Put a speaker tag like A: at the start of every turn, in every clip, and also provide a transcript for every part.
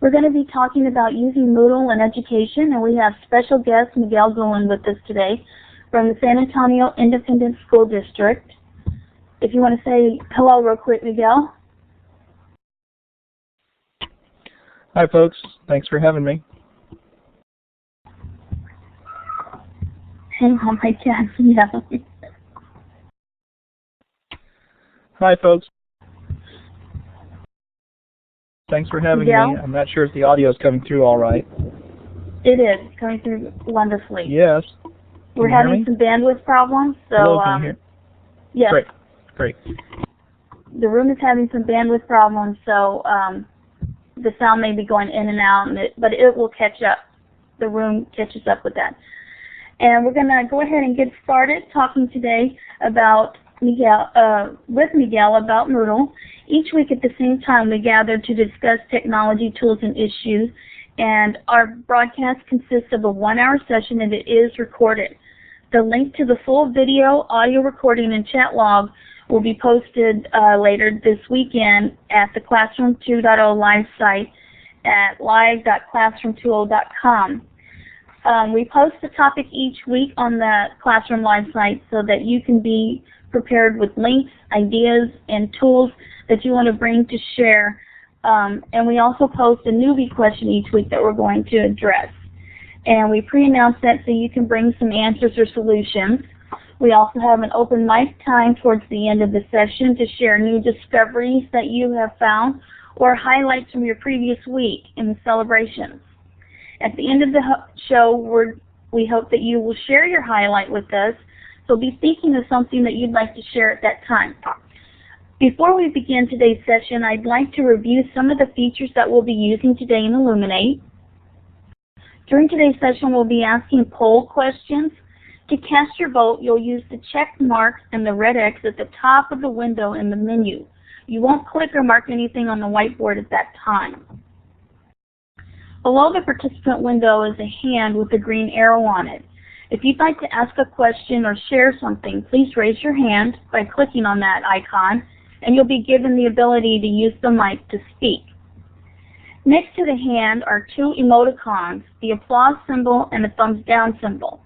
A: We're going to be talking about using Moodle in education, and we have special guest Miguel Guhlin with us today from the San Antonio Independent School District. If you want to say hello real quick, Miguel.
B: Hi folks, thanks for having me.
A: Hang on, my cat's yelling.
B: Hi folks. Thanks for having
A: Miguel?
B: me. I'm not sure if the audio is coming through all right.
A: It is coming through wonderfully.
B: Yes.
A: We're having some bandwidth problems, so
B: hello, can you hear?
A: yes.
B: Great.
A: The room is having some bandwidth problems, so the sound may be going in and out, but it will catch up. The room catches up with that. And we're going to go ahead and get started talking today about with Miguel about Moodle. Each week at the same time we gather to discuss technology, tools, and issues, and our broadcast consists of a 1-hour session and it is recorded. The link to the full video, audio recording, and chat log will be posted later this weekend at the Classroom 2.0 live site at live.classroom20.com. We post a topic each week on the Classroom live site so that you can be prepared with links, ideas, and tools that you want to bring to share. And we also post a newbie question each week that we're going to address. And we pre-announce that so you can bring some answers or solutions. We also have an open mic time towards the end of the session to share new discoveries that you have found or highlights from your previous week in the celebrations. At the end of the show, we hope that you will share your highlight with us, so be thinking of something that you'd like to share at that time. Before we begin today's session, I'd like to review some of the features that we'll be using today in Illuminate. During today's session, we'll be asking poll questions. To cast your vote, you'll use the check mark and the red X at the top of the window in the menu. You won't click or mark anything on the whiteboard at that time. Below the participant window is a hand with a green arrow on it. If you'd like to ask a question or share something, please raise your hand by clicking on that icon, and you'll be given the ability to use the mic to speak. Next to the hand are 2 emoticons, the applause symbol and the thumbs down symbol.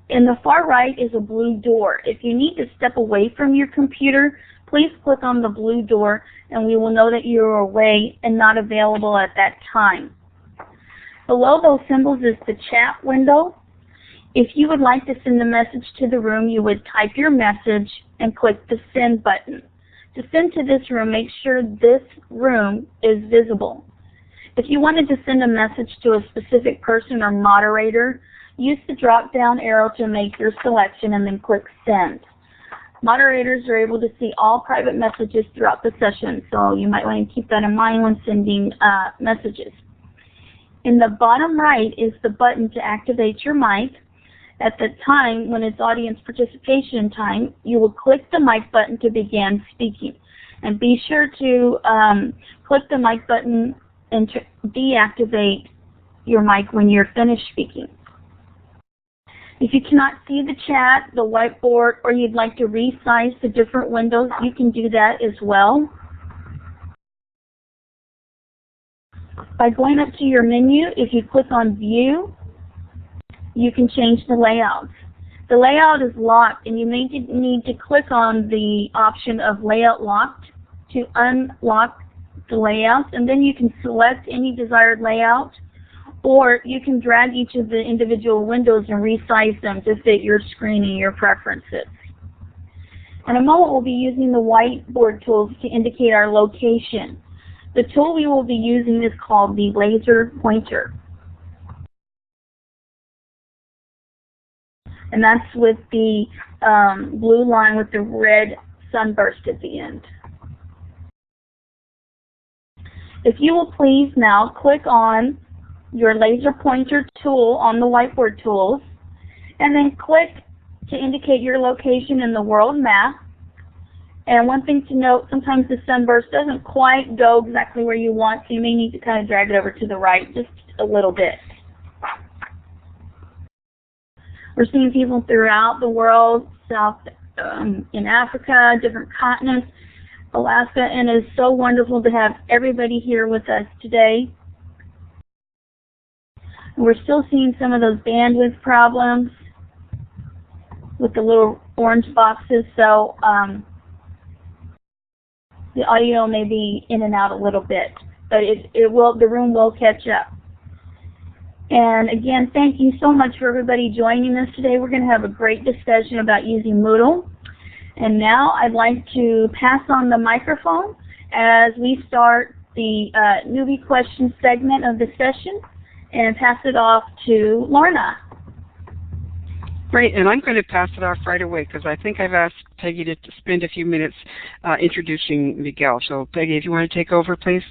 A: In the far right is a blue door. If you need to step away from your computer, please click on the blue door and we will know that you are away and not available at that time. Below those symbols is the chat window. If you would like to send a message to the room, you would type your message and click the send button. To send to this room, make sure this room is visible. If you wanted to send a message to a specific person or moderator, use the drop-down arrow to make your selection and then click send. Moderators are able to see all private messages throughout the session, so you might want to keep that in mind when sending messages. In the bottom right is the button to activate your mic. At the time when it's audience participation time, you will click the mic button to begin speaking. And be sure to click the mic button and to deactivate your mic when you're finished speaking. If you cannot see the chat, the whiteboard, or you'd like to resize the different windows, you can do that as well. By going up to your menu, if you click on View, you can change the layout. The layout is locked, and you may need to click on the option of Layout Locked to unlock the layouts, and then you can select any desired layout, or you can drag each of the individual windows and resize them to fit your screen and your preferences. In a moment, we'll be using the whiteboard tools to indicate our location. The tool we will be using is called the laser pointer. And that's with the blue line with the red sunburst at the end. If you will please now click on your laser pointer tool on the whiteboard tools, and then click to indicate your location in the world map. And one thing to note, sometimes the sunburst doesn't quite go exactly where you want, so you may need to kind of drag it over to the right just a little bit. We're seeing people throughout the world, in Africa, different continents. Alaska, and it's so wonderful to have everybody here with us today. We're still seeing some of those bandwidth problems with the little orange boxes, so the audio may be in and out a little bit, but the room will catch up. And again, thank you so much for everybody joining us today. We're going to have a great discussion about using Moodle. And now I'd like to pass on the microphone as we start the newbie question segment of the session and pass it off to Lorna.
C: Great, and I'm going to pass it off right away because I think I've asked Peggy to spend a few minutes introducing Miguel. So Peggy, if you want to take over, please.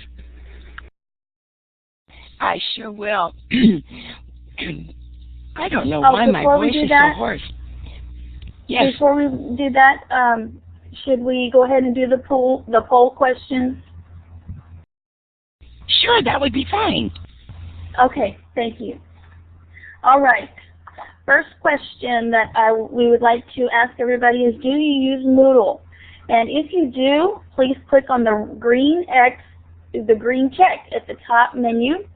D: I sure will. I don't know why my voice is so hoarse. Yes.
A: Before we do that, should we go ahead and do the poll questions?
D: Sure, that would be fine.
A: Okay, thank you. All right. First question that we would like to ask everybody is, do you use Moodle? And if you do, please click on the green X, the green check at the top menu,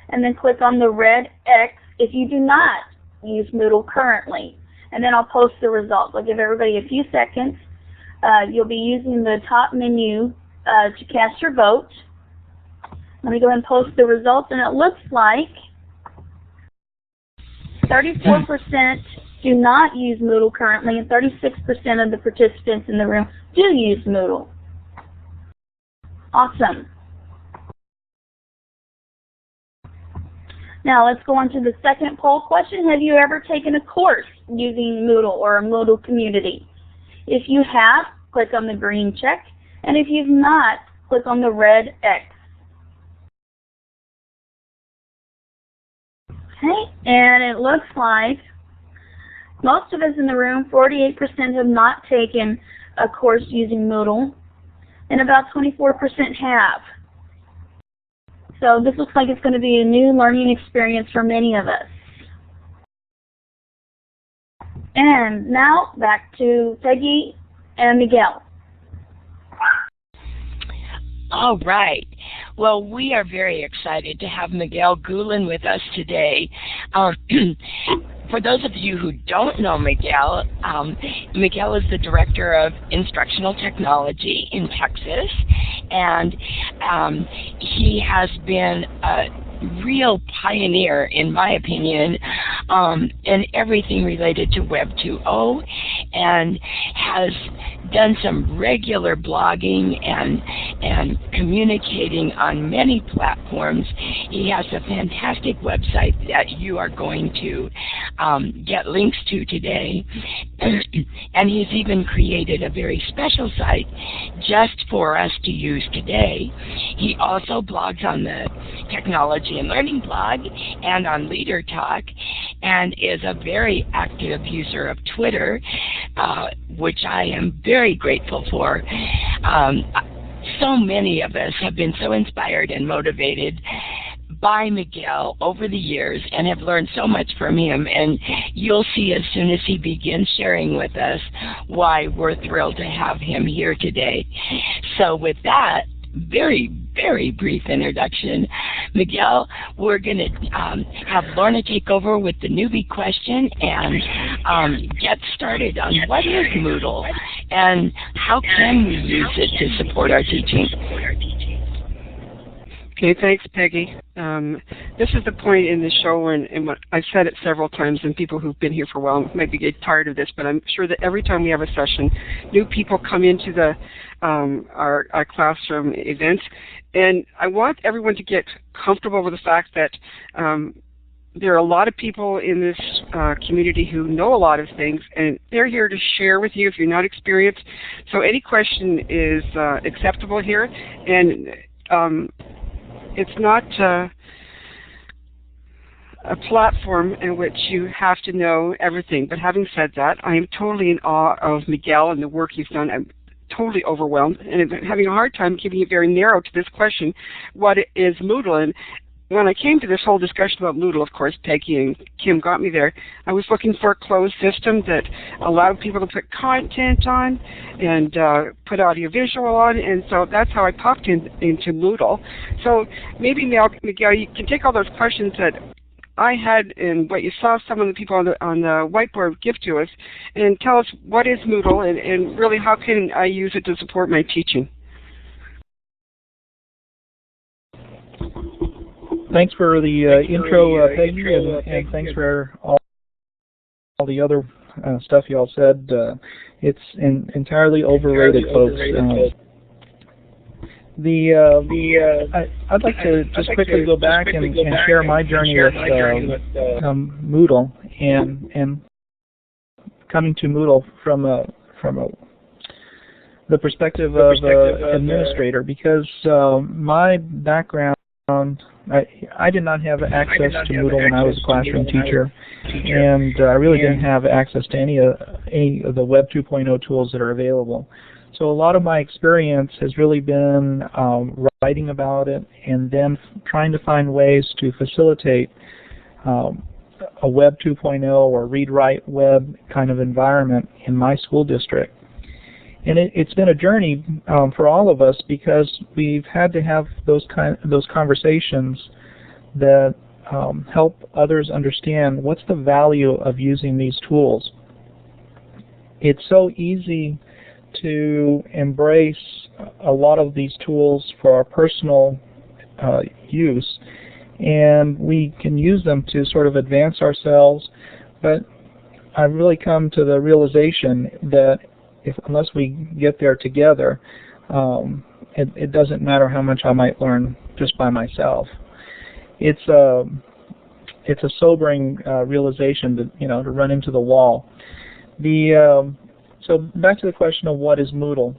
A: and then click on the red X if you do not use Moodle currently. And then I'll post the results. I'll give everybody a few seconds. You'll be using the top menu to cast your vote. Let me go ahead and post the results, and it looks like 34% do not use Moodle currently, and 36% of the participants in the room do use Moodle. Awesome. Now let's go on to the second poll question. Have you ever taken a course using Moodle or a Moodle community? If you have, click on the green check, and if you've not, click on the red X. Okay, and it looks like most of us in the room, 48% have not taken a course using Moodle, and about 24% have. So this looks like it's going to be a new learning experience for many of us. And now back to Peggy and Miguel.
D: All right. Well, we are very excited to have Miguel Guhlin with us today. For those of you who don't know Miguel, Miguel is the Director of Instructional Technology in Texas, and he has been a real pioneer, in my opinion, in everything related to Web 2.0, and has done some regular blogging and communicating on many platforms. He has a fantastic website that you are going to get links to today. And he's even created a very special site just for us to use today. He also blogs on the Technology and Learning blog and on Leader Talk, and is a very active user of Twitter, which I am very grateful for. So many of us have been so inspired and motivated by Miguel over the years and have learned so much from him, and you'll see as soon as he begins sharing with us why we're thrilled to have him here today. So with that very, very brief introduction, Miguel, we're going to have Lorna take over with the newbie question and get started on what is Moodle and how can we use it to support our teaching.
C: Okay, thanks, Peggy. This is the point in the show, and I've said it several times, and people who've been here for a while might be getting tired of this, but I'm sure that every time we have a session, new people come into the our classroom events, and I want everyone to get comfortable with the fact that there are a lot of people in this community who know a lot of things, and they're here to share with you if you're not experienced. So any question is acceptable here, and it's not a platform in which you have to know everything. But having said that, I am totally in awe of Miguel and the work he's done. I'm totally overwhelmed and I'm having a hard time keeping it very narrow to this question, what is Moodle? And when I came to this whole discussion about Moodle, of course, Peggy and Kim got me there. I was looking for a closed system that allowed people to put content on and put audiovisual on, and so that's how I popped into Moodle. So maybe, Miguel, you can take all those questions that I had and what you saw some of the people on the whiteboard give to us, and tell us what is Moodle and really how can I use it to support my teaching.
B: Thanks for the intro, Peggy, and thanks for all the other stuff you all said. It's entirely overrated, folks. I'd like to just quickly go back and share my journey with Moodle and coming to Moodle from the perspective of an administrator, because my background, I did not have access to Moodle when I was a classroom teacher, and I really didn't have access to any of the Web 2.0 tools that are available. So a lot of my experience has really been writing about it and then trying to find ways to facilitate a Web 2.0 or read-write web kind of environment in my school district. And it's been a journey for all of us, because we've had to have those conversations that help others understand what's the value of using these tools. It's so easy to embrace a lot of these tools for our personal use, and we can use them to sort of advance ourselves, but I've really come to the realization that unless we get there together, it doesn't matter how much I might learn just by myself. It's a sobering realization to run into the wall. So back to the question of what is Moodle.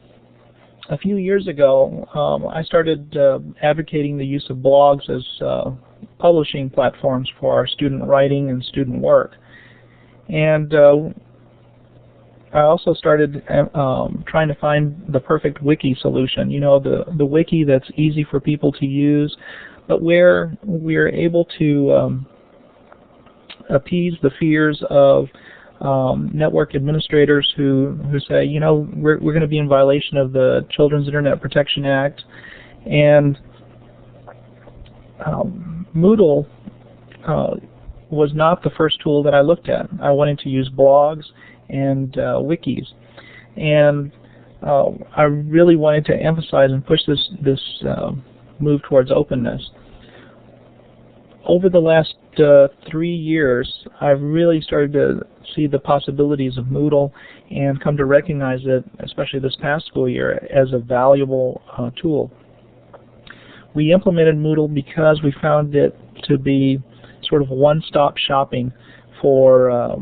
B: A few years ago, I started advocating the use of blogs as publishing platforms for our student writing and student work. And I also started trying to find the perfect wiki solution, the wiki that's easy for people to use, but where we're able to appease the fears of network administrators who say, we're going to be in violation of the Children's Internet Protection Act. And Moodle was not the first tool that I looked at. I wanted to use blogs and wikis, and I really wanted to emphasize and push this move towards openness. Over the last 3 years, I've really started to see the possibilities of Moodle and come to recognize it, especially this past school year, as a valuable tool. We implemented Moodle because we found it to be sort of one-stop shopping for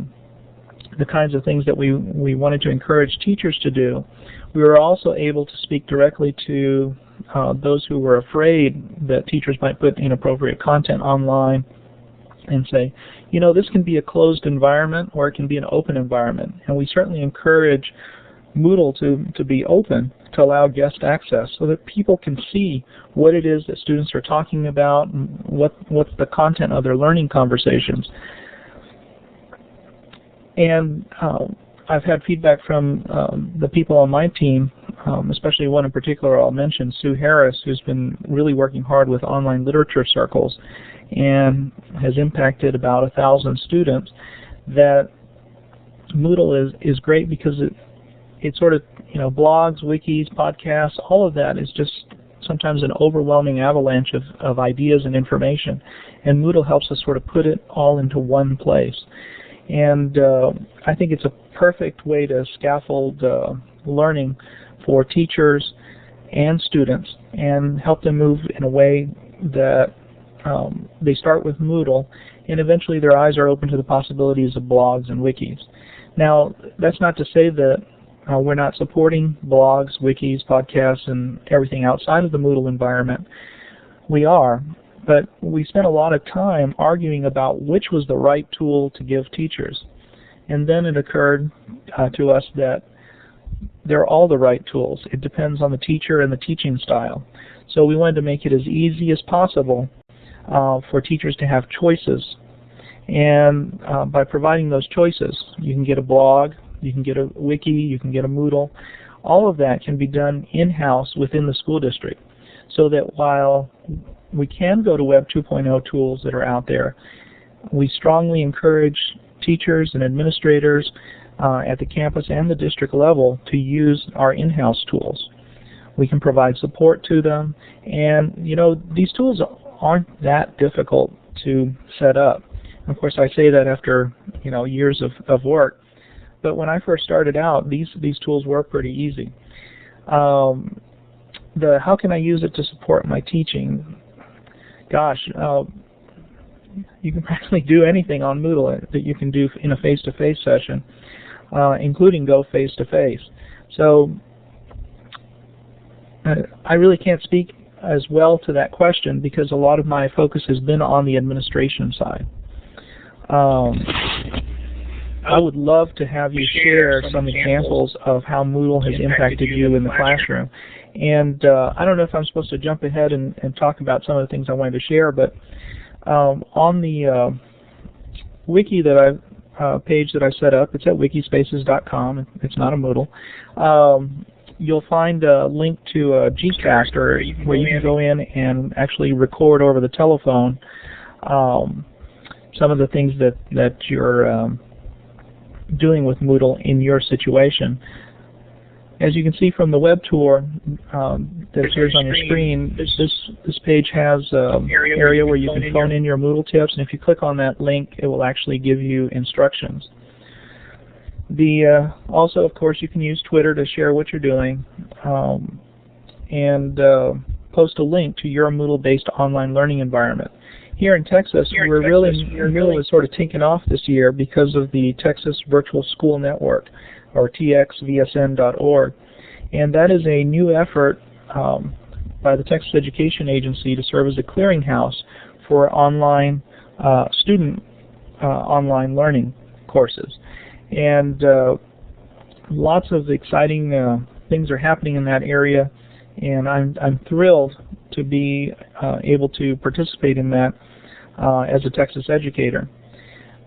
B: the kinds of things that we wanted to encourage teachers to do. We were also able to speak directly to those who were afraid that teachers might put inappropriate content online and say, this can be a closed environment or it can be an open environment. And we certainly encourage Moodle to be open, to allow guest access so that people can see what it is that students are talking about and what's the content of their learning conversations. And I've had feedback from the people on my team, especially one in particular I'll mention, Sue Harris, who's been really working hard with online literature circles and has impacted about 1,000 students, that Moodle is great because it sort of, blogs, wikis, podcasts, all of that is just sometimes an overwhelming avalanche of ideas and information. And Moodle helps us sort of put it all into one place. And I think it's a perfect way to scaffold learning for teachers and students and help them move in a way that they start with Moodle and eventually their eyes are open to the possibilities of blogs and wikis. Now, that's not to say that we're not supporting blogs, wikis, podcasts, and everything outside of the Moodle environment. We are. But we spent a lot of time arguing about which was the right tool to give teachers. And then it occurred to us that they're all the right tools. It depends on the teacher and the teaching style. So we wanted to make it as easy as possible for teachers to have choices. And by providing those choices, you can get a blog, you can get a wiki, you can get a Moodle. All of that can be done in-house within the school district, so that while we can go to Web 2.0 tools that are out there, we strongly encourage teachers and administrators at the campus and the district level to use our in-house tools. We can provide support to them, and these tools aren't that difficult to set up. Of course, I say that after years of work. But when I first started out, these tools were pretty easy. How can I use it to support my teaching? Gosh, you can practically do anything on Moodle that you can do in a face-to-face session, including go face-to-face. So I really can't speak as well to that question because a lot of my focus has been on the administration side. I would love to have you share some examples of how Moodle has impacted you in the classroom. And I don't know if I'm supposed to jump ahead and talk about some of the things I wanted to share, but on the wiki that page that I set up, it's at wikispaces.com. It's not a Moodle. You'll find a link to a Gcaster where you can go in and actually record over the telephone some of the things that you're doing with Moodle in your situation. As you can see from the web tour that appears on your screen, this page has an area where you can phone in your Moodle tips, and if you click on that link, it will actually give you instructions. Also, of course, you can use Twitter to share what you're doing and post a link to your Moodle-based online learning environment. Here in Texas, Moodle is sort of taken off this year because of the Texas Virtual School Network, or txvsn.org. And that is a new effort by the Texas Education Agency to serve as a clearinghouse for online student online learning courses. And lots of exciting things are happening in that area, and I'm thrilled to be able to participate in that as a Texas educator.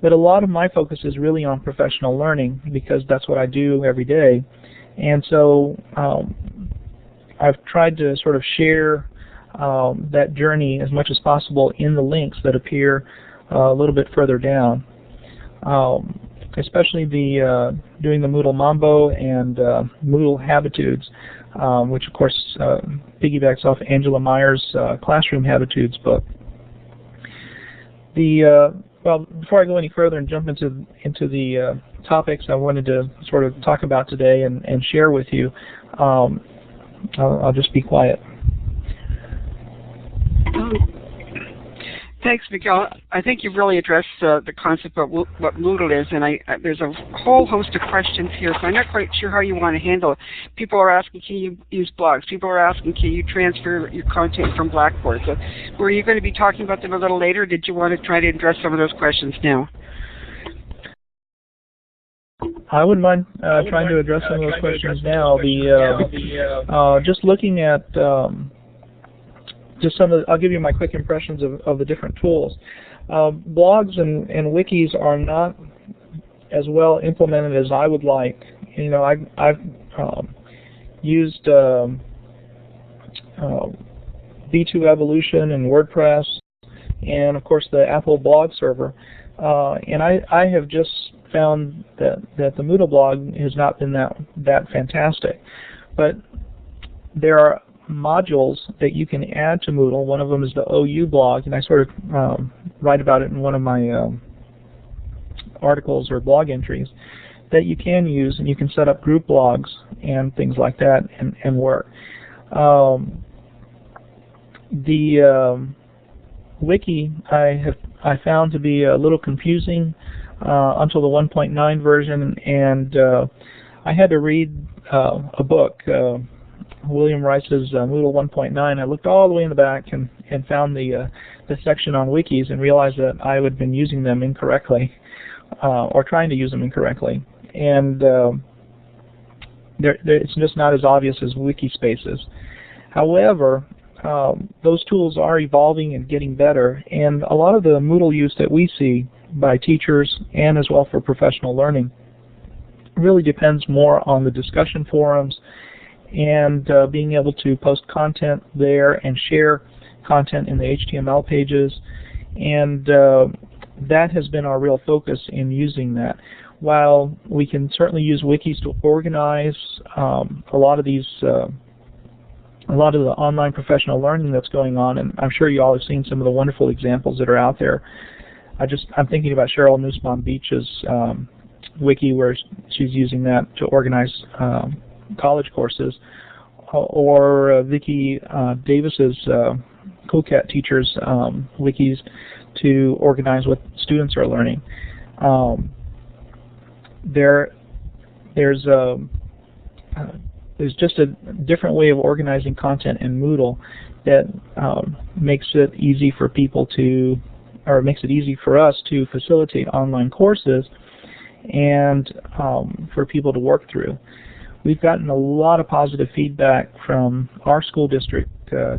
B: But a lot of my focus is really on professional learning because that's what I do every day. And so I've tried to sort of share that journey as much as possible in the links that appear a little bit further down. Especially doing the Moodle Mambo and Moodle Habitudes, which of course piggybacks off Angela Meyer's Classroom Habitudes book. Well, before I go any further and jump into the topics I wanted to sort of talk about today and share with you, I'll just be quiet.
C: Thanks, Miguel. I think you've really addressed the concept of what Moodle is, and there's a whole host of questions here, so I'm not quite sure how you want to handle it. People are asking, can you use blogs? People are asking, can you transfer your content from Blackboard? So were you going to be talking about them a little later, or did you want to try to address some of those questions now?
B: I wouldn't mind trying to address some of those questions now. Just looking at I'll give you my quick impressions of the different tools. Blogs and wikis are not as well implemented as I would like. I've used V2 Evolution and WordPress, and of course the Apple blog server. And I have just found that the Moodle blog has not been that fantastic. But there are modules that you can add to Moodle. One of them is the OU blog, and I sort of write about it in one of my articles or blog entries that you can use, and you can set up group blogs and things like that and work. The wiki I found to be a little confusing until the 1.9 version, and I had to read a book, William Rice's Moodle 1.9. I looked all the way in the back and found the section on wikis and realized that I had been using them incorrectly, or trying to use them incorrectly. And it's just not as obvious as Wikispaces. However, those tools are evolving and getting better, and a lot of the Moodle use that we see by teachers and as well for professional learning really depends more on the discussion forums and being able to post content there and share content in the HTML pages, and that has been our real focus in using that. While we can certainly use wikis to organize a lot of the online professional learning that's going on, and I'm sure you all have seen some of the wonderful examples that are out there. I'm thinking about Cheryl Nussbaum Beach's wiki, where she's using that to organize college courses, or Vicki Davis's Cool Cat Teachers wikis to organize what students are learning. There's just a different way of organizing content in Moodle that makes it easy for people to, or makes it easy for us to facilitate online courses and for people to work through. We've gotten a lot of positive feedback from our school district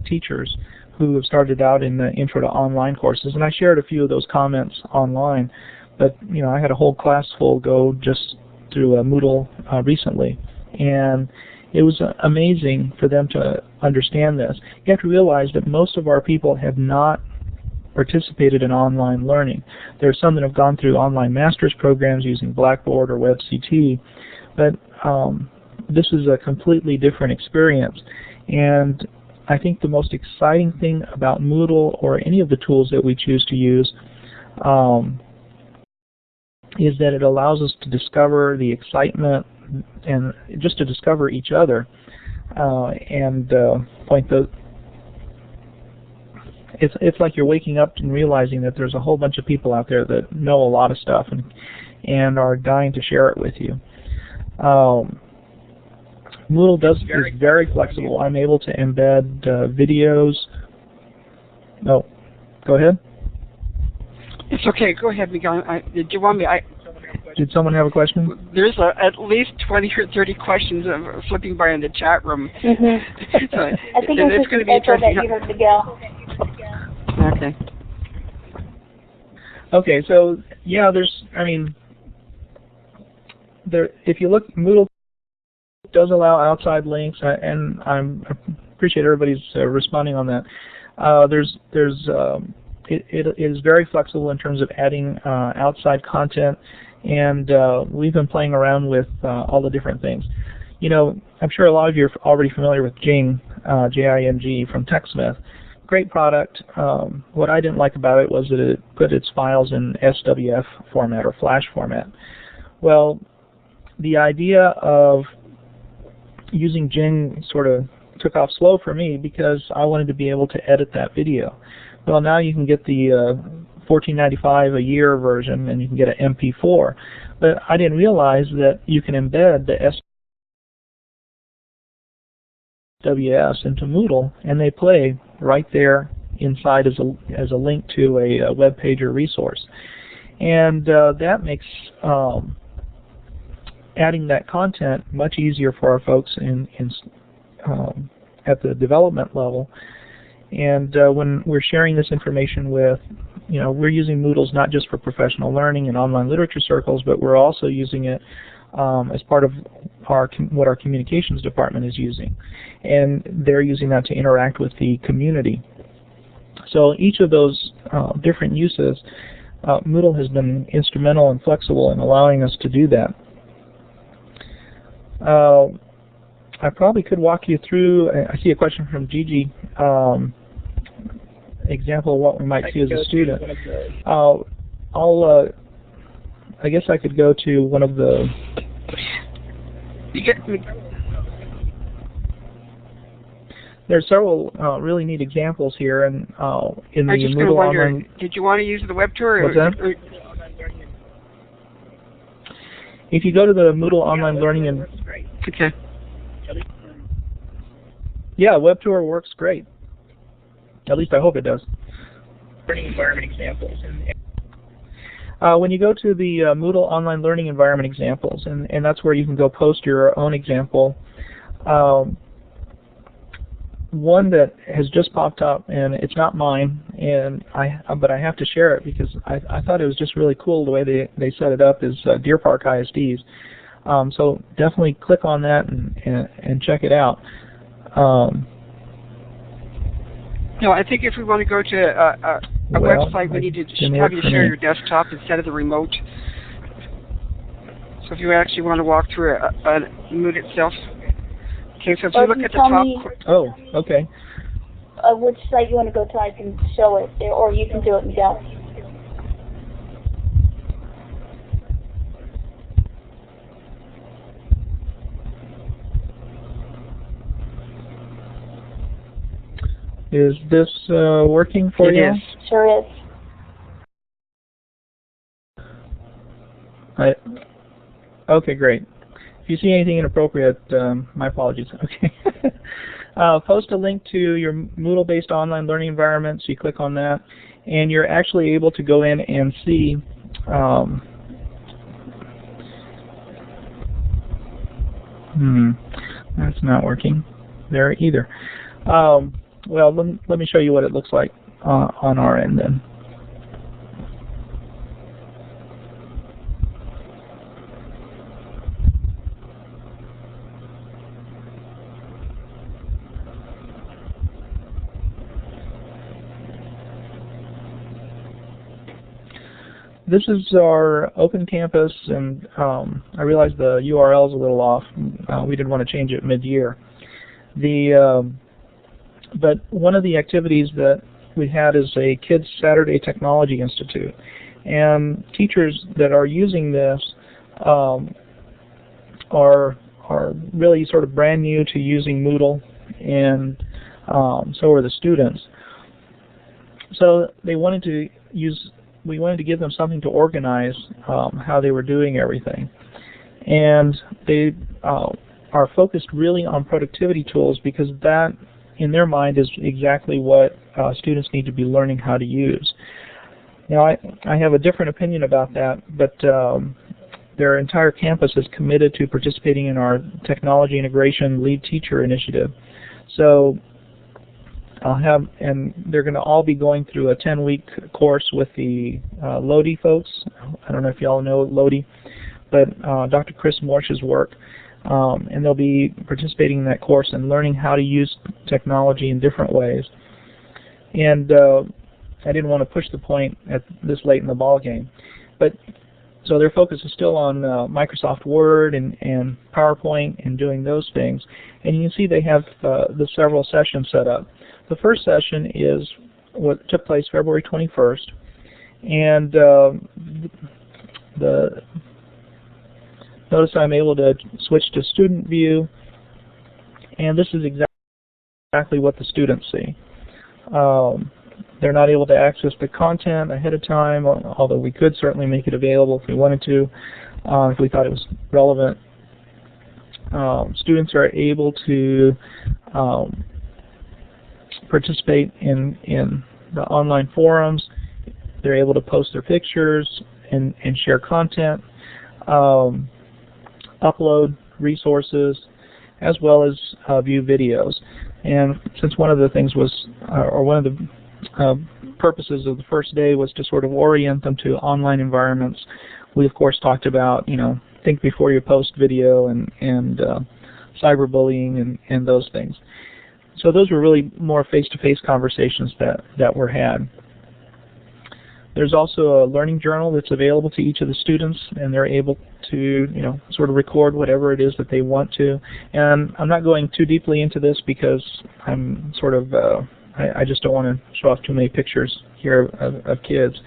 B: teachers who have started out in the Intro to Online courses, and I shared a few of those comments online. But I had a whole class full go just through Moodle recently, and it was amazing for them to understand this. You have to realize that most of our people have not participated in online learning. There are some that have gone through online master's programs using Blackboard or WebCT, but this is a completely different experience. And I think the most exciting thing about Moodle, or any of the tools that we choose to use, is that it allows us to discover the excitement and just to discover each other it's like you're waking up and realizing that there's a whole bunch of people out there that know a lot of stuff and are dying to share it with you. Moodle is very flexible. I'm able to embed videos. No, go ahead.
C: It's okay. Go ahead, Miguel. Did you want me?
B: Did someone have a question?
C: There's at least 20 or 30 questions flipping by in the chat room.
A: Mm-hmm.
C: So
A: I think
C: it's going to be interesting.
A: That you heard Miguel.
C: Okay.
B: Okay, so yeah, if you look, Moodle does allow outside links, and I appreciate everybody's responding on that. It is very flexible in terms of adding outside content, and we've been playing around with all the different things. I'm sure a lot of you are already familiar with Jing, J-I-N-G, from TechSmith. Great product. What I didn't like about it was that it put its files in SWF format or Flash format. Well, the idea of using Jing sort of took off slow for me because I wanted to be able to edit that video. Well, now you can get the $14.95 a year version, and you can get an MP4. But I didn't realize that you can embed the SWS into Moodle, and they play right there inside as a link to a web page or resource. And that makes adding that content much easier for our folks at the development level. And when we're sharing this information with, we're using Moodles not just for professional learning and online literature circles, but we're also using it as part of what our communications department is using. And they're using that to interact with the community. So each of those different uses, Moodle has been instrumental and flexible in allowing us to do that. I probably could walk you through, I see a question from Gigi, example of what we might see as a student. I guess I could go to one of the... There's several really neat examples here, and in the Moodle online...
C: Did you want to use the web tour?
B: What's that? If you go to the Moodle online learning and...
C: Okay.
B: Yeah, web tour works great. At least I hope it does. Learning environment examples. When you go to the Moodle online learning environment examples, and that's where you can go post your own example. one that has just popped up, and it's not mine, but I have to share it because I thought it was just really cool the way they set it up. Is Deer Park ISDs. So definitely click on that and check it out.
C: No, I think if we want to go to a website, we need to have you share your desktop instead of the remote. So if you actually want to walk through a Mood itself. Okay, so if you look at the top...
B: Oh, okay.
A: Which site you want to go to, I can show it, or you can do it, Miguel.
B: Is this working for you?
C: It is.
A: Sure is.
B: Okay, great. If you see anything inappropriate, my apologies. Okay. Post a link to your Moodle-based online learning environment, so you click on that, and you're actually able to go in and see that's not working there either. Well, let me show you what it looks like on our end then. This is our open campus, and I realize the URL is a little off. We didn't want to change it mid-year. But one of the activities that we had is a Kids Saturday Technology Institute. And teachers that are using this are really sort of brand new to using Moodle, and so are the students. So we wanted to give them something to organize how they were doing everything. And they are focused really on productivity tools because that, in their mind, is exactly what students need to be learning how to use. Now, I have a different opinion about that, but their entire campus is committed to participating in our Technology Integration Lead Teacher Initiative. So and they're going to all be going through a 10-week course with the Lodi folks. I don't know if you all know Lodi, but Dr. Chris Morsh's work. And they'll be participating in that course and learning how to use technology in different ways. And I didn't want to push the point at this late in the ball game, but so their focus is still on Microsoft Word and PowerPoint and doing those things. And you can see they have the several sessions set up. The first session is what took place February 21st, and notice I'm able to switch to student view, and this is exactly what the students see. They're not able to access the content ahead of time, although we could certainly make it available if we wanted to, if we thought it was relevant. Students are able to participate in the online forums. They're able to post their pictures and share content. Upload resources, as well as view videos. And since one of the things was, or one of the purposes of the first day was to sort of orient them to online environments, we of course talked about, think before you post video and cyberbullying and those things. So those were really more face-to-face conversations that were had. There's also a learning journal that's available to each of the students, and they're able to, sort of record whatever it is that they want to. And I'm not going too deeply into this because I'm sort of, I just don't want to show off too many pictures here of kids.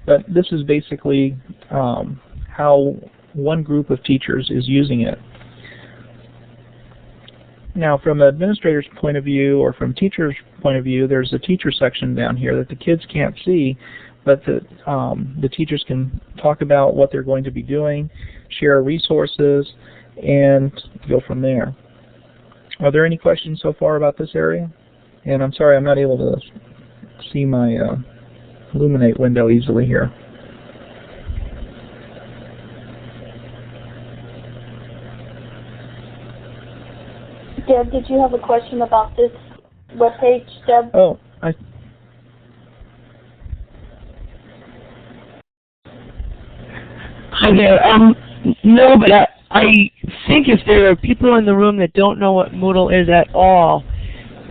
B: But this is basically how one group of teachers is using it. Now, from an administrator's point of view or from teacher's point of view, there's a teacher section down here that the kids can't see, but the teachers can talk about what they're going to be doing, share resources, and go from there. Are there any questions so far about this area? And I'm sorry, I'm not able to see my Illuminate window easily here.
A: Deb, did you have a question about this webpage, Deb?
B: Oh,
E: Hi there. No, but I think if there are people in the room that don't know what Moodle is at all,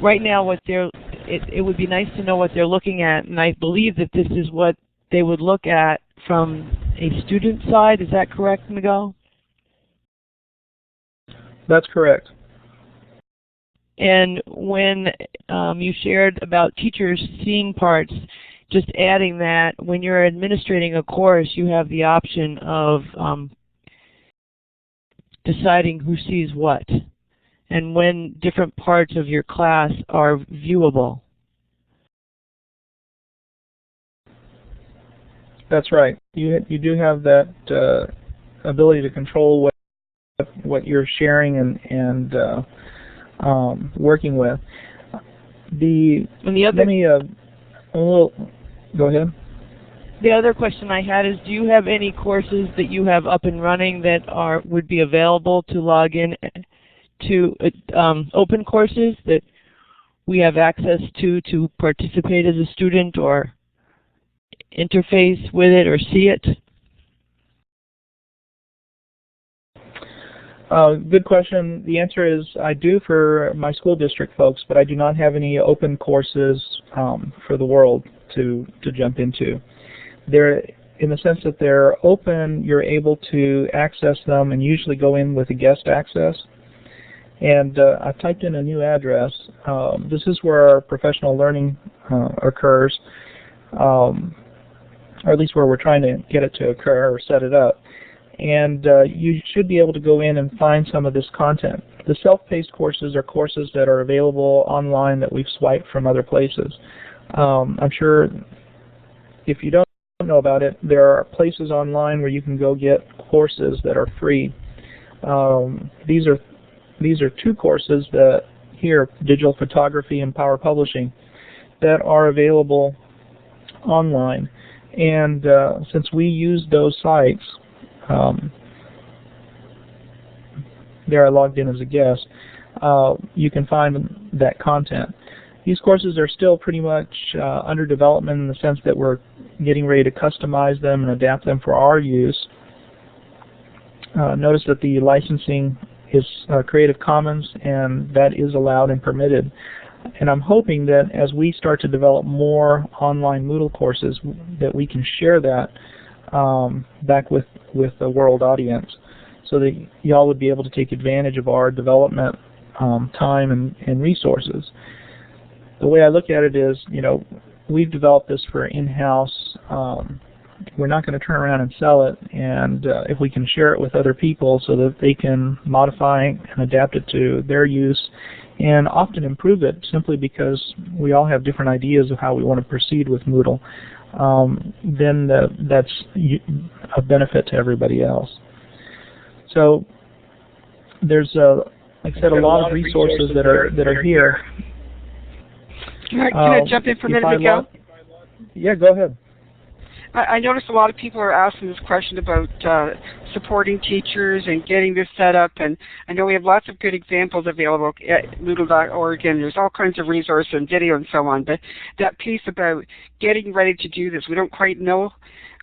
E: right now it would be nice to know what they're looking at, and I believe that this is what they would look at from a student side. Is that correct, Miguel?
B: that's correct.
E: And when you shared about teachers seeing parts, just adding that when you're administrating a course, you have the option of deciding who sees what and when different parts of your class are viewable.
B: That's right. You do have that ability to control what you're sharing and working with. Go ahead.
E: The other question I had is, do you have any courses that you have up and running that would be available to log in to open courses that we have access to participate as a student or interface with it or see it?
B: Good question. The answer is I do for my school district folks, but I do not have any open courses for the world to jump into. They're, in the sense that they're open, you're able to access them and usually go in with a guest access. And I've typed in a new address. This is where our professional learning occurs, or at least where we're trying to get it to occur or set it up. And you should be able to go in and find some of this content. The self-paced courses are courses that are available online that we've swiped from other places. I'm sure if you don't know about it, there are places online where you can go get courses that are free. These are two courses that here, digital photography and power publishing, that are available online. And since we use those sites, there I logged in as a guest, you can find that content. These courses are still pretty much under development in the sense that we're getting ready to customize them and adapt them for our use. Notice that the licensing is Creative Commons, and that is allowed and permitted. And I'm hoping that as we start to develop more online Moodle courses, that we can share that back with the world audience, so that y'all would be able to take advantage of our development time and resources. The way I look at it is, we've developed this for in-house. We're not going to turn around and sell it, and if we can share it with other people so that they can modify and adapt it to their use and often improve it simply because we all have different ideas of how we want to proceed with Moodle, then that's a benefit to everybody else. So there's, like I said, a lot of resources that are here.
C: Can I jump in for a minute, Miguel?
B: Yeah, go ahead.
C: I noticed a lot of people are asking this question about supporting teachers and getting this set up, and I know we have lots of good examples available at Moodle.org, and there's all kinds of resources and video and so on, but that piece about getting ready to do this, we don't quite know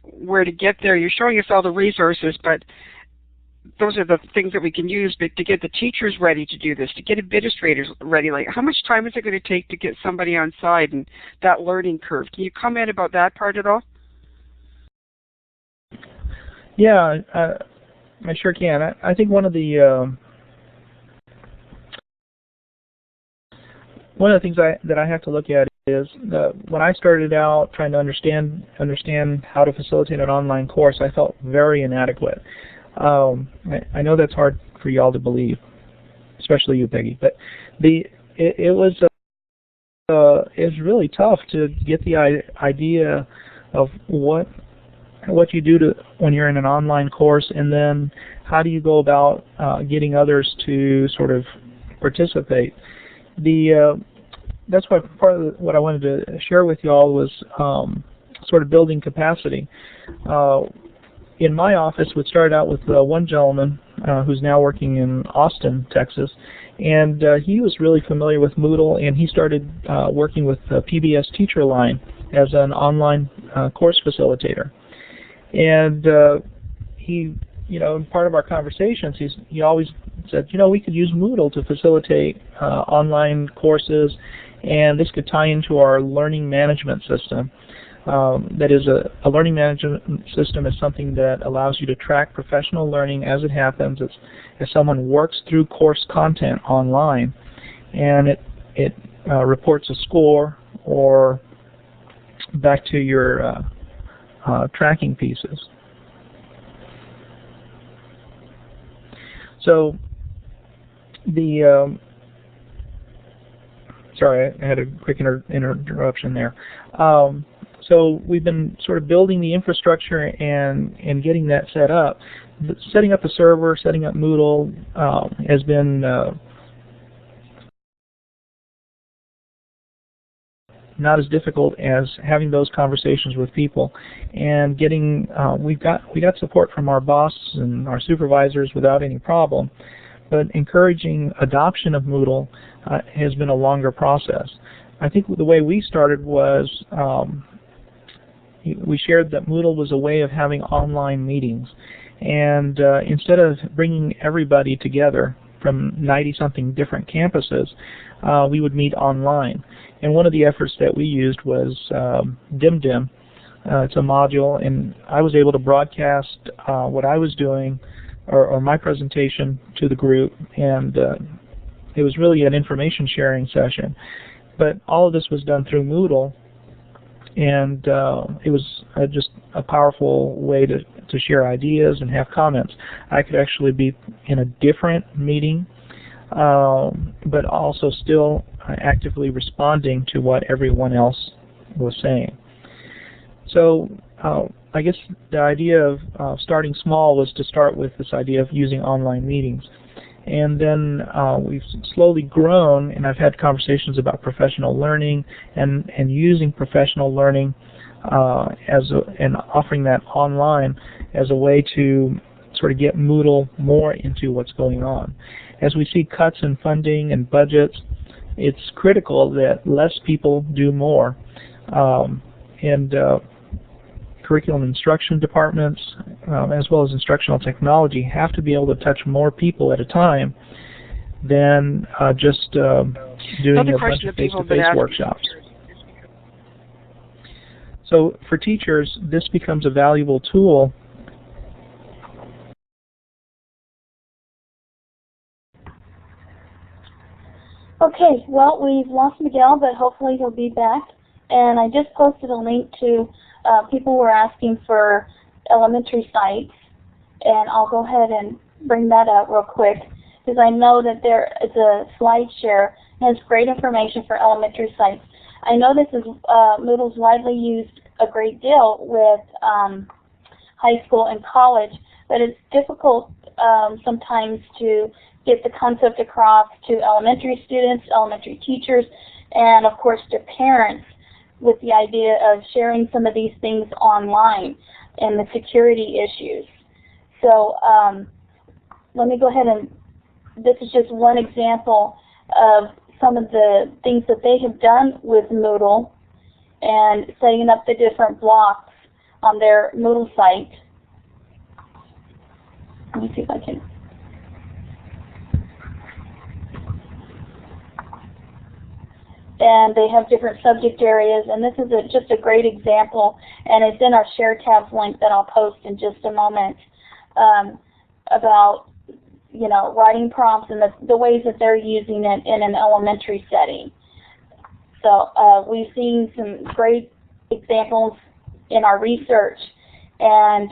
C: where to get there. You're showing us all the resources, but those are the things that we can use, but to get the teachers ready to do this, to get administrators ready, like how much time is it going to take to get somebody on side and that learning curve? Can you comment about that part at all?
B: Yeah, I sure can. I think one of the things that I have to look at is when I started out trying to understand how to facilitate an online course, I felt very inadequate. I know that's hard for y'all to believe, especially you, Peggy. But it was really tough to get the idea of what you do when you're in an online course, and then how do you go about getting others to sort of participate. That's why part of what I wanted to share with y'all was sort of building capacity. In my office, we started out with one gentleman who's now working in Austin, Texas, and he was really familiar with Moodle, and he started working with PBS Teacher Line as an online course facilitator. And he, in part of our conversations, he always said, we could use Moodle to facilitate online courses, and this could tie into our learning management system. That is, a learning management system is something that allows you to track professional learning as it happens, as someone works through course content online, and it reports a score or back to your tracking pieces. So sorry, I had a quick interruption there. So we've been sort of building the infrastructure and getting that set up. Setting up a server, setting up Moodle has been not as difficult as having those conversations with people, and getting we got support from our boss and our supervisors without any problem, but encouraging adoption of Moodle has been a longer process. I think the way we started was we shared that Moodle was a way of having online meetings, and instead of bringing everybody together from 90-something different campuses, we would meet online. And one of the efforts that we used was DimDim. It's a module, and I was able to broadcast what I was doing or my presentation to the group, and it was really an information sharing session. But all of this was done through Moodle, and it was just a powerful way to share ideas and have comments. I could actually be in a different meeting, but also still actively responding to what everyone else was saying. So I guess the idea of starting small was to start with this idea of using online meetings. And then we've slowly grown, and I've had conversations about professional learning and using professional learning and offering that online as a way to sort of get Moodle more into what's going on. As we see cuts in funding and budgets, it's critical that less people do more. And curriculum instruction departments, as well as instructional technology, have to be able to touch more people at a time than just doing a bunch of face-to-face workshops. So for teachers, this becomes a valuable tool.
A: Okay, well, we've lost Miguel, but hopefully he'll be back. And I just posted a link to people were asking for elementary sites, and I'll go ahead and bring that up real quick, because I know that there is a slide share that has great information for elementary sites. I know this is Moodle's widely used a great deal with high school and college, but it's difficult sometimes to get the concept across to elementary students, elementary teachers, and of course to parents, with the idea of sharing some of these things online and the security issues. So let me go ahead and, this is just one example of some of the things that they have done with Moodle and setting up the different blocks on their Moodle site. Let me see if I can. And they have different subject areas, and this is just a great example, and it's in our Share Tabs link that I'll post in just a moment, about writing prompts and the ways that they're using it in an elementary setting. So we've seen some great examples in our research, and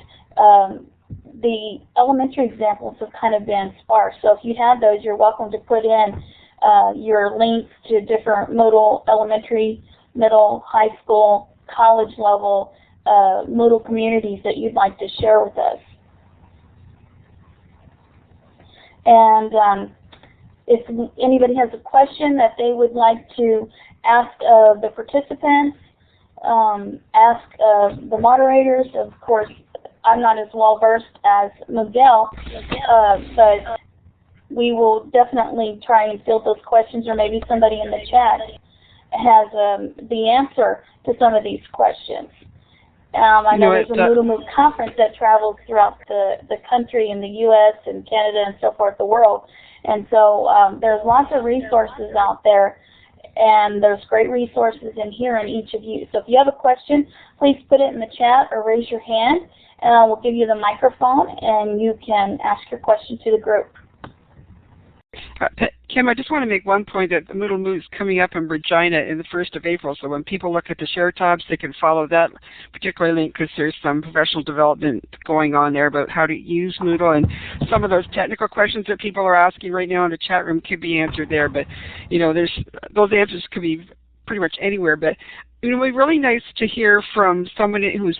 A: the elementary examples have kind of been sparse. So if you have those, you're welcome to put in your links to different Moodle elementary, middle, high school, college level Moodle communities that you'd like to share with us. And if anybody has a question that they would like to ask of the participants, ask of the moderators, of course, I'm not as well versed as Miguel, but we will definitely try and field those questions, or maybe somebody in the chat has the answer to some of these questions. I know there's a Moodle Move conference that travels throughout the country in the U.S. and Canada and so forth, the world. And so there's lots of resources out there, and there's great resources in here in each of you. So if you have a question, please put it in the chat or raise your hand, and we'll give you the microphone, and you can ask your question to the group.
C: Kim, I just want to make one point that the Moodle Move is coming up in Regina in the 1st of April, so when people look at the share tabs, they can follow that particular link because there's some professional development going on there about how to use Moodle, and some of those technical questions that people are asking right now in the chat room could be answered there, but those answers could be pretty much anywhere. But it would be really nice to hear from someone who's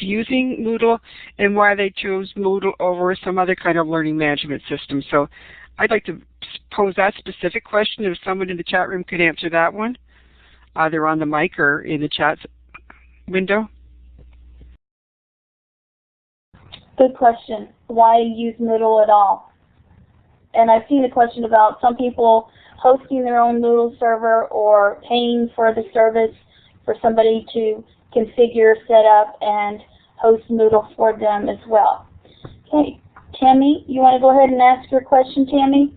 C: using Moodle and why they chose Moodle over some other kind of learning management system. So I'd like to pose that specific question. If someone in the chat room could answer that one, either on the mic or in the chat window.
A: Good question. Why use Moodle at all? And I've seen a question about some people hosting their own Moodle server or paying for the service for somebody to configure, set up, and host Moodle for them as well. Okay. Tammy, you want to go ahead and ask your question, Tammy?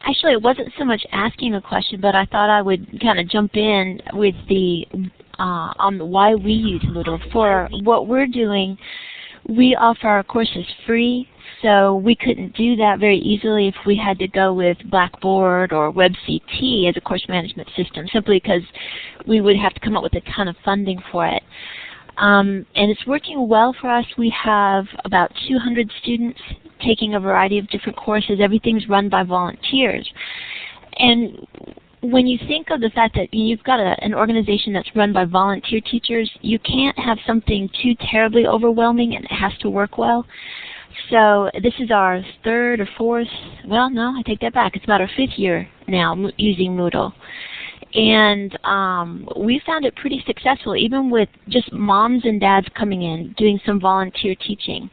F: Actually, it wasn't so much asking a question, but I thought I would kind of jump in with the on why we use Moodle. For what we're doing, we offer our courses free, so we couldn't do that very easily if we had to go with Blackboard or WebCT as a course management system, simply because we would have to come up with a ton of funding for it. And it's working well for us. We have about 200 students taking a variety of different courses. Everything's run by volunteers. And when you think of the fact that you've got an organization that's run by volunteer teachers, you can't have something too terribly overwhelming, and it has to work well. So this is our 3rd or 4th, well, no, I take that back. It's about our 5th year now using Moodle. And we found it pretty successful, even with just moms and dads coming in, doing some volunteer teaching.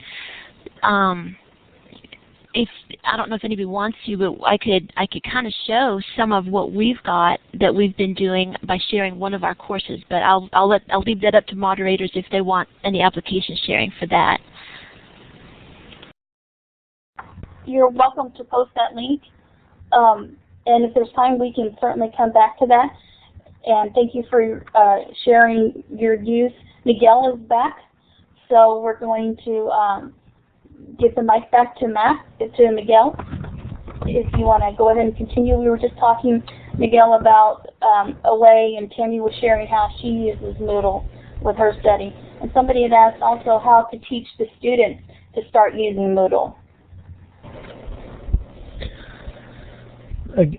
F: If I don't know if anybody wants to, but I could kind of show some of what we've got that we've been doing by sharing one of our courses. But I'll leave that up to moderators if they want any application sharing for that.
A: You're welcome to post that link. And if there's time, we can certainly come back to that. And thank you for sharing your views. Miguel is back, so we're going to give the mic back to Miguel. If you want to go ahead and continue, we were just talking, Miguel, about a way, and Tammy was sharing how she uses Moodle with her study. And somebody had asked also how to teach the students to start using Moodle.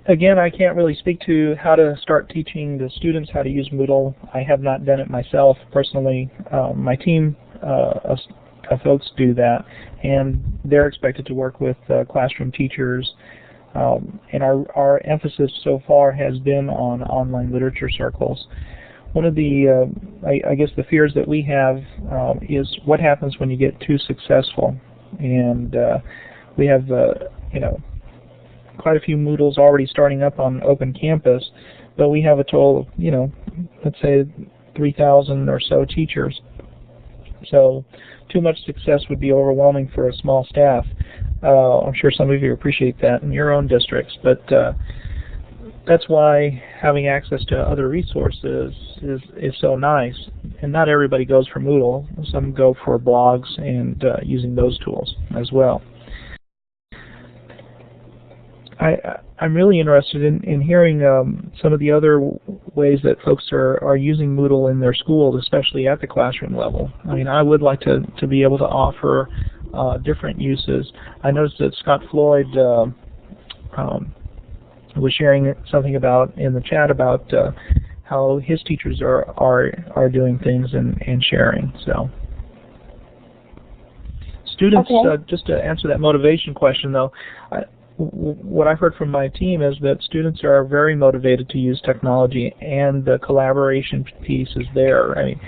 B: Again, I can't really speak to how to start teaching the students how to use Moodle. I have not done it myself personally. My team of folks do that, and they're expected to work with classroom teachers. And our emphasis so far has been on online literature circles. One of the, I guess, the fears that we have is what happens when you get too successful. And we have, quite a few Moodles already starting up on Open Campus, but we have a total of, let's say 3,000 or so teachers. So too much success would be overwhelming for a small staff. I'm sure some of you appreciate that in your own districts, but that's why having access to other resources is so nice. And not everybody goes for Moodle. Some go for blogs and using those tools as well. I'm really interested in hearing some of the other ways that folks are using Moodle in their schools, especially at the classroom level. I mean, I would like to be able to offer different uses. I noticed that Scott Floyd was sharing something about in the chat about how his teachers are doing things and sharing. So, students,
A: okay.
B: Just to answer that motivation question, though. What I've heard from my team is that students are very motivated to use technology, and the collaboration piece is there. I mean,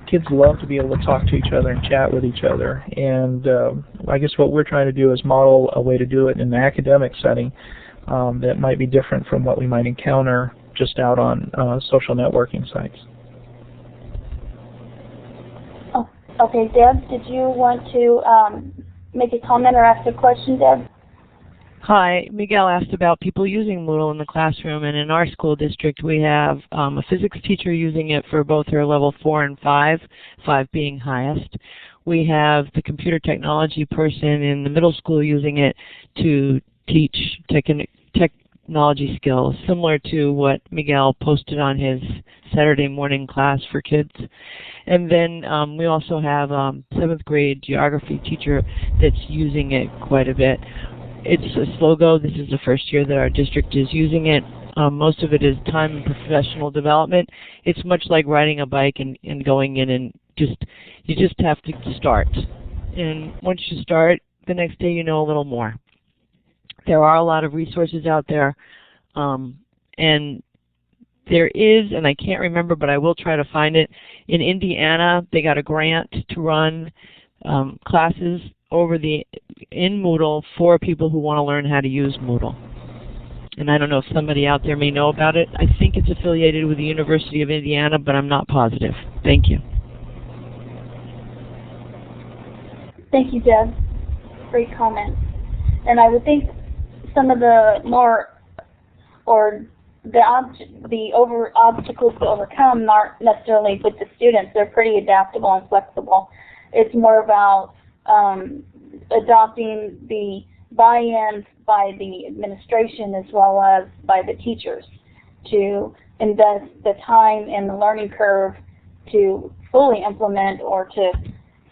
B: kids love to be able to talk to each other and chat with each other. And I guess what we're trying to do is model a way to do it in an academic setting that might be different from what we might encounter just out on social networking sites.
A: Oh, okay, Deb, did you want to make a comment or ask a question, Deb?
E: Hi, Miguel asked about people using Moodle in the classroom, and in our school district we have a physics teacher using it for both her level 4 and 5, 5 being highest. We have the computer technology person in the middle school using it to teach technology skills, similar to what Miguel posted on his Saturday morning class for kids. And then we also have a 7th grade geography teacher that's using it quite a bit. It's a slow go. This is the first year that our district is using it. Most of it is time and professional development. It's much like riding a bike and going in and you just have to start. And once you start, the next day you know a little more. There are a lot of resources out there, and there is, and I can't remember, but I will try to find it. In Indiana, they got a grant to run classes in Moodle for people who want to learn how to use Moodle. And I don't know if somebody out there may know about it. I think it's affiliated with the University of Indiana, but I'm not positive. Thank you.
A: Thank you, Deb. Great comment. And I would think some of the more, or the obstacles to overcome aren't necessarily with the students. They're pretty adaptable and flexible. It's more about adopting the buy-in by the administration as well as by the teachers to invest the time and the learning curve to fully implement or to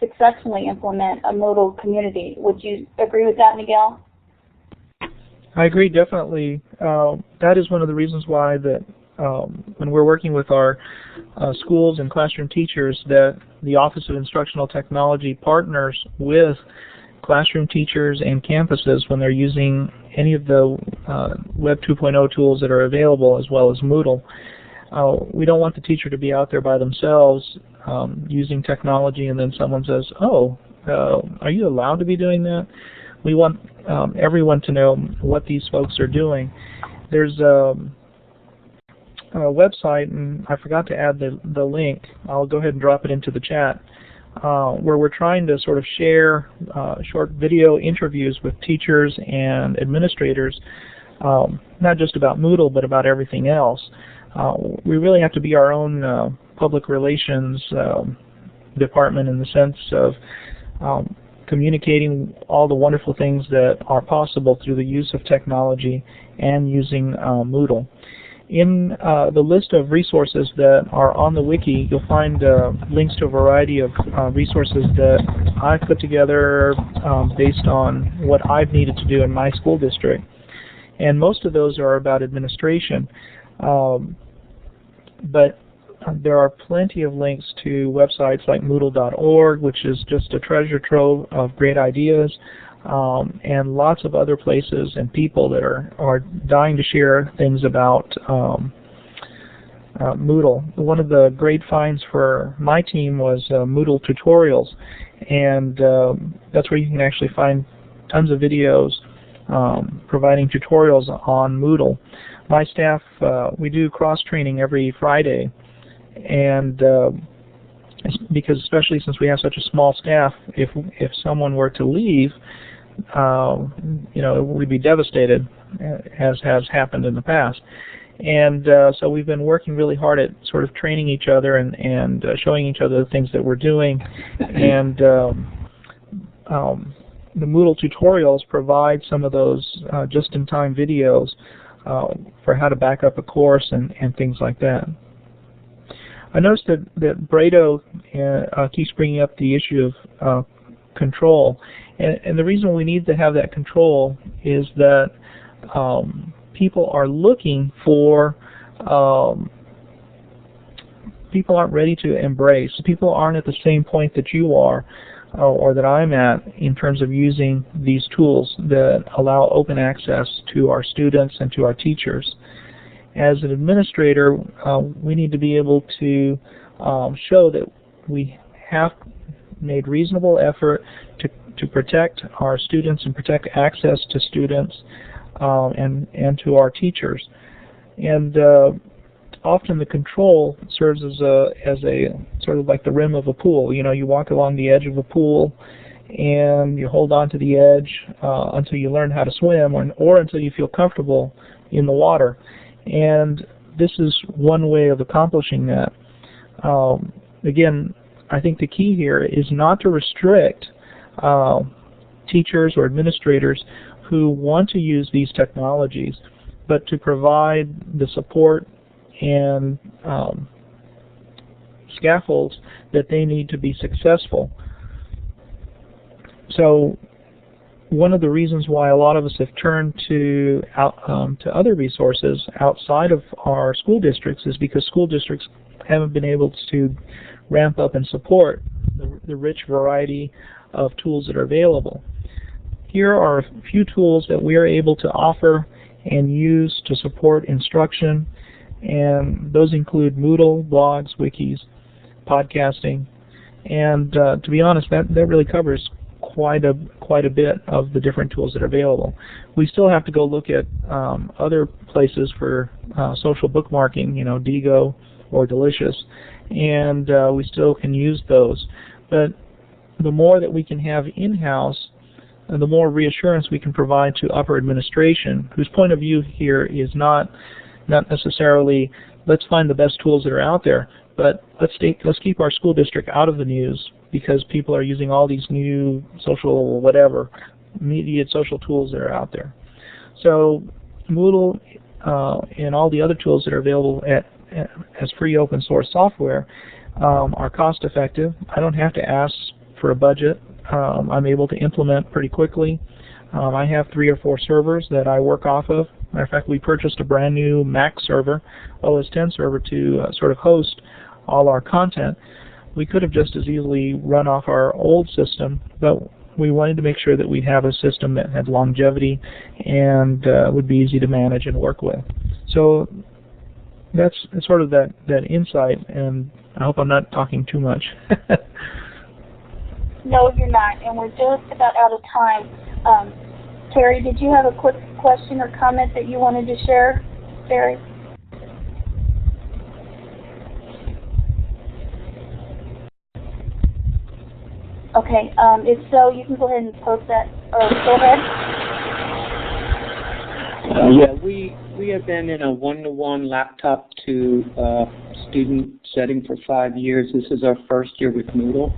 A: successfully implement a Moodle community. Would you agree with that, Miguel?
B: I agree, definitely. That is one of the reasons why that when we're working with our schools and classroom teachers, that the Office of Instructional Technology partners with classroom teachers and campuses when they're using any of the Web 2.0 tools that are available, as well as Moodle. We don't want the teacher to be out there by themselves using technology and then someone says, oh, are you allowed to be doing that? We want everyone to know what these folks are doing. There's a website, and I forgot to add the link. I'll go ahead and drop it into the chat, where we're trying to sort of share short video interviews with teachers and administrators, not just about Moodle, but about everything else. We really have to be our own public relations department in the sense of communicating all the wonderful things that are possible through the use of technology and using Moodle. In the list of resources that are on the wiki, you'll find links to a variety of resources that I've put together based on what I've needed to do in my school district. And most of those are about administration. But there are plenty of links to websites like Moodle.org, which is just a treasure trove of great ideas, and lots of other places and people that are dying to share things about Moodle. One of the great finds for my team was Moodle Tutorials, and that's where you can actually find tons of videos providing tutorials on Moodle. My staff, we do cross-training every Friday, and because especially since we have such a small staff, if someone were to leave, we'd be devastated, as has happened in the past. And so we've been working really hard at sort of training each other and showing each other the things that we're doing. And the Moodle Tutorials provide some of those just-in-time videos for how to back up a course and things like that. I noticed that Brado keeps bringing up the issue of control, and the reason we need to have that control is that people are looking for, people aren't ready to embrace. People aren't at the same point that you are or that I'm at in terms of using these tools that allow open access to our students and to our teachers. As an administrator, we need to be able to show that we have made reasonable effort to protect our students and protect access to students and to our teachers. And often the control serves as a sort of like the rim of a pool. You know, you walk along the edge of a pool and you hold on to the edge until you learn how to swim or until you feel comfortable in the water. And this is one way of accomplishing that. Again, I think the key here is not to restrict teachers or administrators who want to use these technologies, but to provide the support and scaffolds that they need to be successful. So one of the reasons why a lot of us have turned to other resources outside of our school districts is because school districts haven't been able to ramp up and support the rich variety of tools that are available. Here are a few tools that we are able to offer and use to support instruction, and those include Moodle, blogs, wikis, podcasting, and to be honest, that really covers quite a bit of the different tools that are available. We still have to go look at other places for social bookmarking, you know, Digo or Delicious, and we still can use those. But the more that we can have in-house, the more reassurance we can provide to upper administration, whose point of view here is not necessarily let's find the best tools that are out there, but let's keep our school district out of the news because people are using all these new social whatever, mediated social tools that are out there. So Moodle and all the other tools that are available as free open source software are cost effective. I don't have to ask for a budget. I'm able to implement pretty quickly. I have 3 or 4 servers that I work off of. Matter of fact, we purchased a brand new Mac server, OS X server, to sort of host all our content. We could have just as easily run off our old system, but we wanted to make sure that we'd have a system that had longevity and would be easy to manage and work with. So that's sort of that insight, and I hope I'm not talking too much.
A: No, you're not, and we're just about out of time. Terry, did you have a quick question or comment that you wanted to share, Terry? Okay, if so, you can go ahead and post that, or go ahead.
G: Yeah, we have been in a one-to-one laptop to student setting for 5 years. This is our first year with Moodle,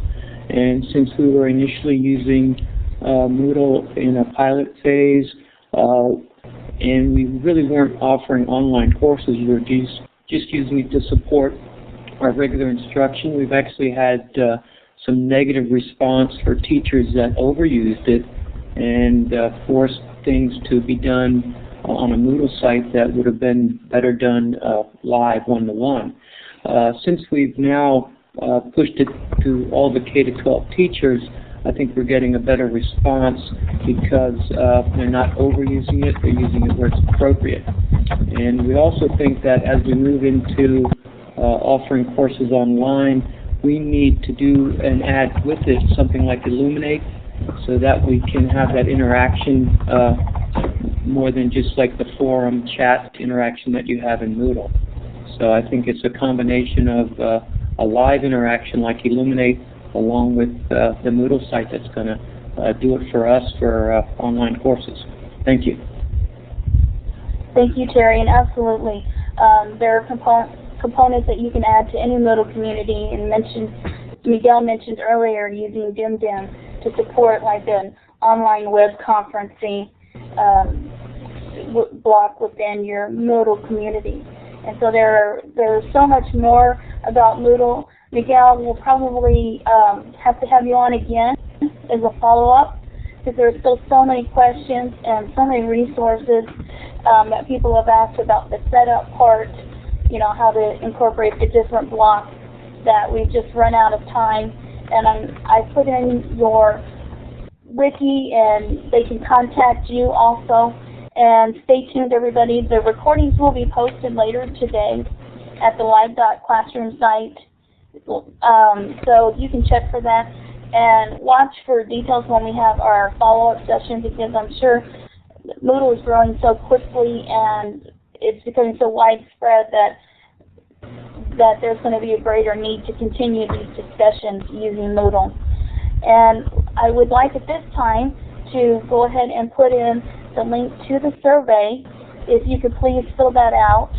G: and since we were initially using Moodle in a pilot phase, and we really weren't offering online courses, we were just using it to support our regular instruction. We've actually had some negative response for teachers that overused it and forced things to be done on a Moodle site that would have been better done live one-to-one. Since we've now pushed it to all the K-12 teachers, I think we're getting a better response because they're not overusing it, they're using it where it's appropriate. And we also think that as we move into offering courses online, we need to do and add with it something like Illuminate so that we can have that interaction more than just like the forum chat interaction that you have in Moodle. So I think it's a combination of a live interaction like Illuminate along with the Moodle site that's going to do it for us for online courses. Thank you.
A: Thank you, Terry, and absolutely. There are components that you can add to any Moodle community, and Miguel mentioned earlier using DimDim to support like an online web conferencing block within your Moodle community. And so there's so much more about Moodle. Miguel, we'll probably have to have you on again as a follow-up because there's still so many questions and so many resources that people have asked about the setup part, you know, how to incorporate the different blocks, that we've just run out of time. And I put in your wiki and they can contact you also. And stay tuned, everybody. The recordings will be posted later today at the live.classroom site. So you can check for that and watch for details when we have our follow-up session, because I'm sure Moodle is growing so quickly and it's becoming so widespread that there's going to be a greater need to continue these discussions using Moodle. And I would like at this time to go ahead and put in the link to the survey. If you could please fill that out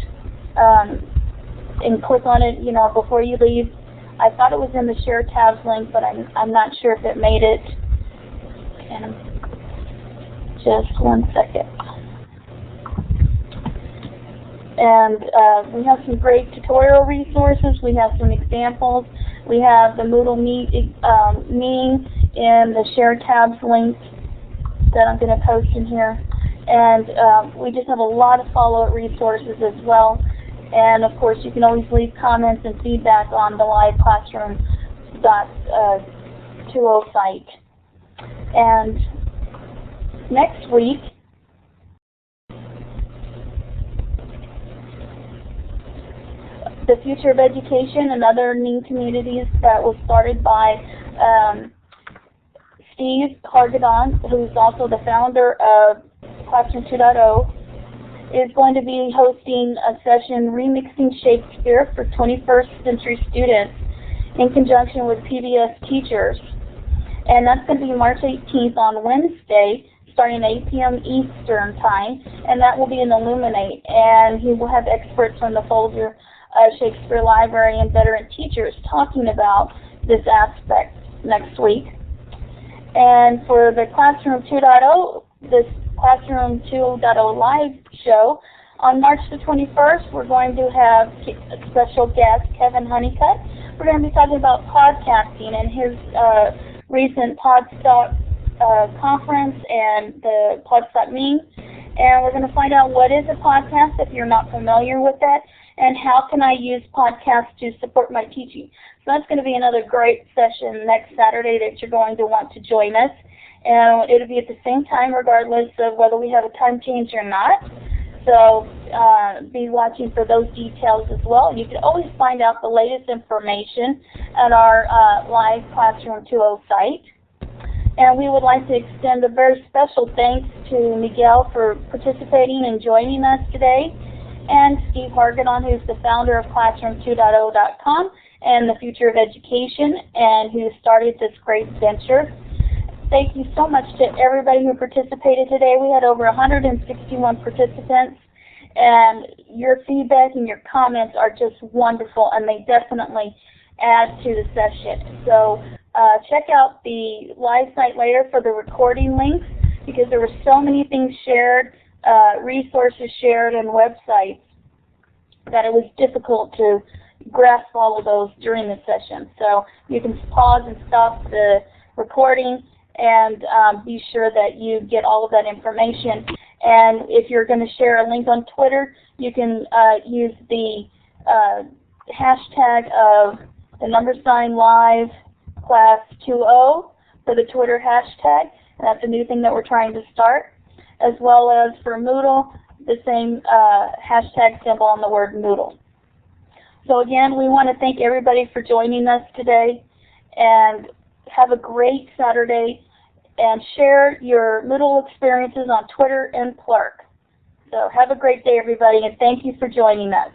A: and click on it, before you leave. I thought it was in the Share Tabs link, but I'm not sure if it made it. And just one second. And we have some great tutorial resources. We have some examples. We have the Moodle meeting in the Share Tabs link that I'm going to post in here. And we just have a lot of follow-up resources as well. And of course, you can always leave comments and feedback on the live classroom.20 site. And next week, the Future of Education and Other New Communities that was started by Steve Hargadon, who's also the founder of Classroom 2.0, is going to be hosting a session remixing Shakespeare for 21st century students in conjunction with PBS teachers. And that's going to be March 18th on Wednesday, starting at 8 p.m. Eastern Time, and that will be in Illuminate. And he will have experts from the Folger Shakespeare Library and veteran teachers talking about this aspect next week. And for the Classroom 2.0, this Classroom 2.0 live show, on March the 21st, we're going to have a special guest, Kevin Honeycutt. We're going to be talking about podcasting and his recent Podstock conference and the Podstock meeting. And we're going to find out what is a podcast if you're not familiar with that, and how can I use podcasts to support my teaching. So that's going to be another great session next Saturday that you're going to want to join us. And it'll be at the same time regardless of whether we have a time change or not. So be watching for those details as well. You can always find out the latest information at our live Classroom 2.0 site. And we would like to extend a very special thanks to Miguel for participating and joining us today, and Steve Hargadon, who's the founder of Classroom2.0.com and the Future of Education, and who started this great venture. Thank you so much to everybody who participated today. We had over 161 participants, and your feedback and your comments are just wonderful, and they definitely add to the session. So check out the live site later for the recording links, because there were so many things shared, resources shared, and websites that it was difficult to grasp all of those during the session. So you can pause and stop the recording and be sure that you get all of that information. And if you're going to share a link on Twitter, you can use the hashtag of the #live class 20 for the Twitter hashtag. And that's a new thing that we're trying to start. As well as for Moodle, the same hashtag symbol on the word Moodle. So again, we want to thank everybody for joining us today, and have a great Saturday, and share your Moodle experiences on Twitter and Plurk. So have a great day, everybody, and thank you for joining us.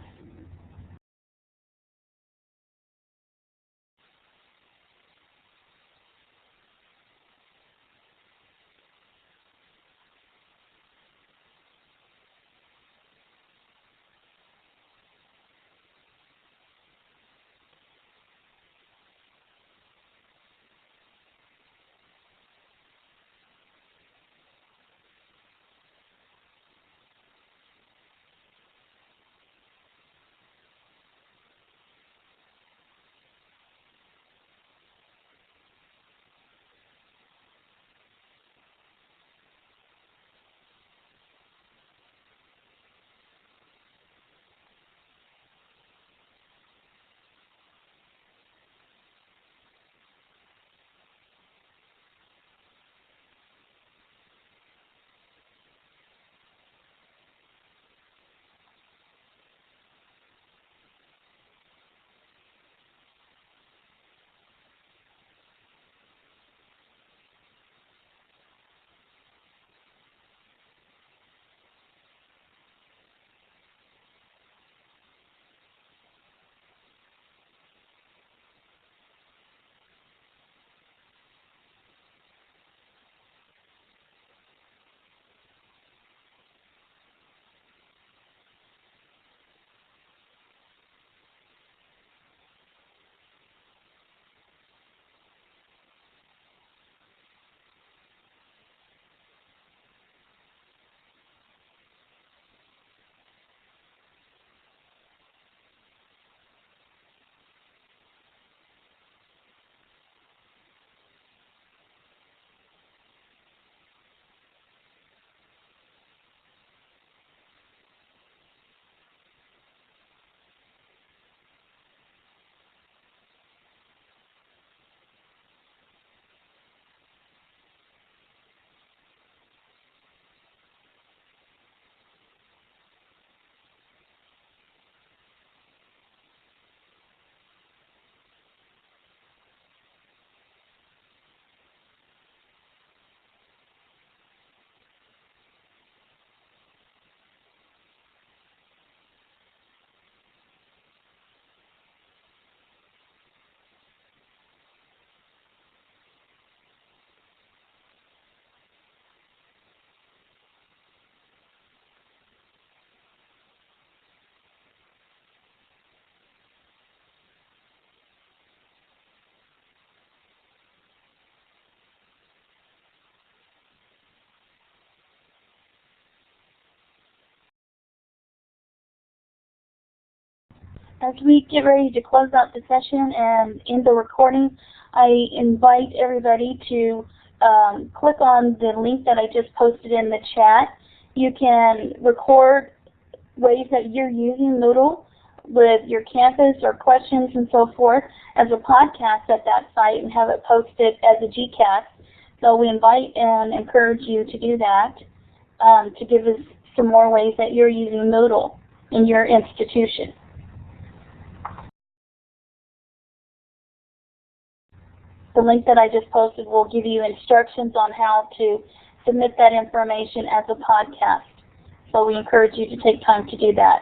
A: As we get ready to close out the session and end the recording, I invite everybody to click on the link that I just posted in the chat. You can record ways that you're using Moodle with your campus or questions and so forth as a podcast at that site and have it posted as a GCast. So we invite and encourage you to do that, to give us some more ways that you're using Moodle in your institution. The link that I just posted will give you instructions on how to submit that information as a podcast. So we encourage you to take time to do that.